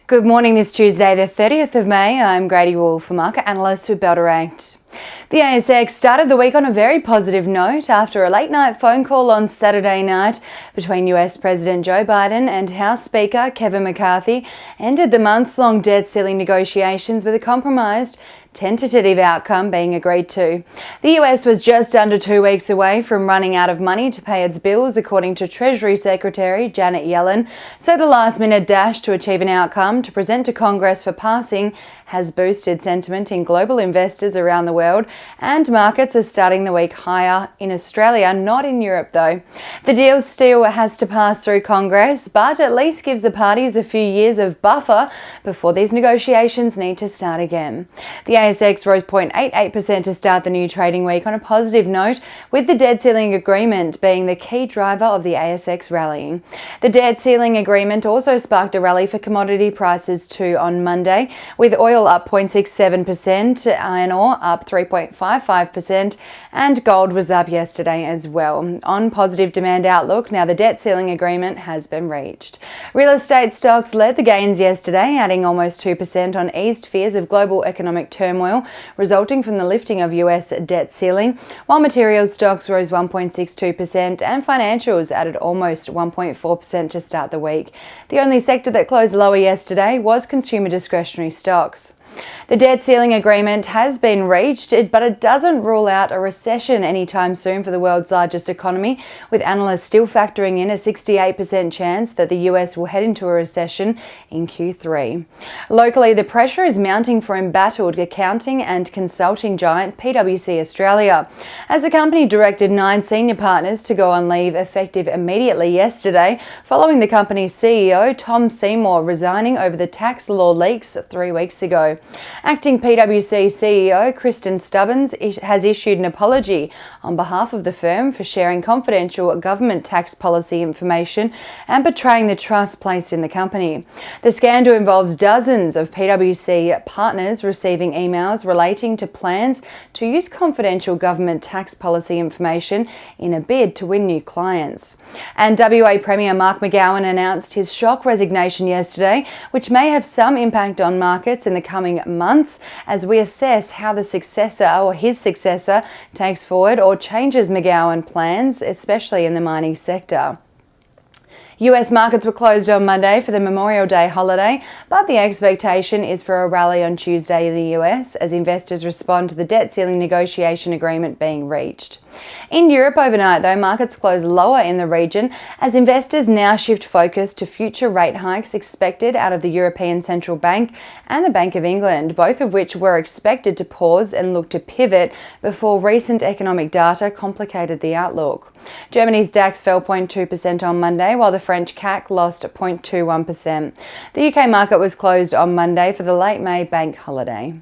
Good morning this Tuesday, the 30th of May. I'm Grady Wolf, a market analyst with Bell Direct. The ASX started the week on a very positive note after a late-night phone call on Saturday night between US President Joe Biden and House Speaker Kevin McCarthy ended the months-long debt ceiling negotiations with a compromised tentative outcome being agreed to. The US was just under 2 weeks away from running out of money to pay its bills, according to Treasury Secretary Janet Yellen, so the last-minute dash to achieve an outcome to present to Congress for passing has boosted sentiment in global investors around the world, and markets are starting the week higher in Australia, not in Europe though. The deal still has to pass through Congress, but at least gives the parties a few years of buffer before these negotiations need to start again. The ASX rose 0.88% to start the new trading week on a positive note, with the debt ceiling agreement being the key driver of the ASX rallying. The debt ceiling agreement also sparked a rally for commodity prices too on Monday, with oil up 0.67%, iron ore up 3.55%, and gold was up yesterday as well. On positive demand outlook, now the debt ceiling agreement has been reached. Real estate stocks led the gains yesterday, adding almost 2% on eased fears of global economic turmoil resulting from the lifting of US debt ceiling, while materials stocks rose 1.62% and financials added almost 1.4% to start the week. The only sector that closed lower yesterday was consumer discretionary stocks. The debt ceiling agreement has been reached, but it doesn't rule out a recession anytime soon for the world's largest economy, with analysts still factoring in a 68% chance that the US will head into a recession in Q3. Locally, the pressure is mounting for embattled accounting and consulting giant PwC Australia, as the company directed 9 senior partners to go on leave effective immediately yesterday, following the company's CEO Tom Seymour resigning over the tax law leaks 3 weeks ago. Acting PwC CEO Kristen Stubbins has issued an apology on behalf of the firm for sharing confidential government tax policy information and betraying the trust placed in the company. The scandal involves dozens of PwC partners receiving emails relating to plans to use confidential government tax policy information in a bid to win new clients. And WA Premier Mark McGowan announced his shock resignation yesterday, which may have some impact on markets in the coming months as we assess how the successor or his successor takes forward or changes McGowan plans, especially in the mining sector. US markets were closed on Monday for the Memorial Day holiday, but the expectation is for a rally on Tuesday in the US as investors respond to the debt ceiling negotiation agreement being reached. In Europe overnight, though, markets closed lower in the region as investors now shift focus to future rate hikes expected out of the European Central Bank and the Bank of England, both of which were expected to pause and look to pivot before recent economic data complicated the outlook. Germany's DAX fell 0.2% on Monday, while the French CAC lost 0.21%. The UK market was closed on Monday for the late May bank holiday.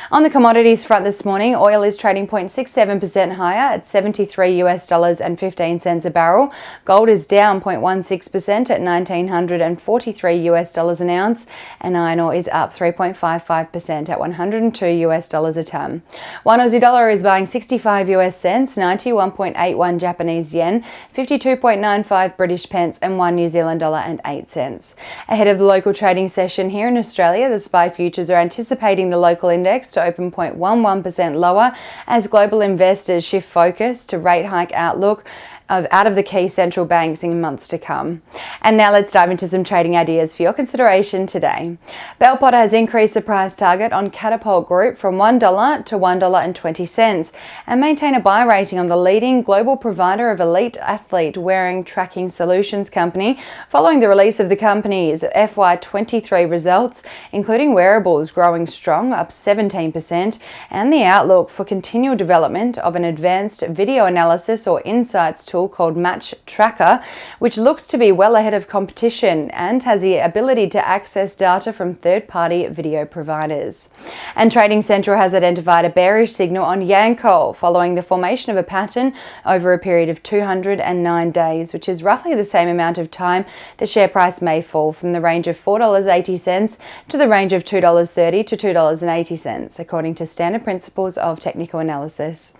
On the commodities front this morning, oil is trading 0.67% higher at $73.15 a barrel. Gold is down 0.16% at $1,943 an ounce, and iron ore is up 3.55% at $102 a ton. One Aussie dollar is buying 65 US cents, 91.81 Japanese yen, 52.95 British pence, and 1 New Zealand dollar and 8 cents. Ahead of the local trading session here in Australia, the SPI futures are anticipating the local index to open 0.11% lower as global investors shift focus to rate hike outlook out of the key central banks in months to come. And now let's dive into some trading ideas for your consideration today. Bell Potter has increased the price target on Catapult Group from $1 to $1.20 and maintain a buy rating on the leading global provider of elite athlete wearing tracking solutions company following the release of the company's FY23 results, including wearables growing strong, up 17%, and the outlook for continual development of an advanced video analysis or insights tool called Match Tracker, which looks to be well ahead of competition and has the ability to access data from third-party video providers. And Trading Central has identified a bearish signal on Yancoal following the formation of a pattern over a period of 209 days, which is roughly the same amount of time the share price may fall from the range of $4.80 to the range of $2.30 to $2.80, according to standard principles of technical analysis.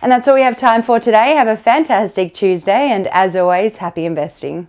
And that's all we have time for today. Have a fantastic Tuesday, and as always, happy investing.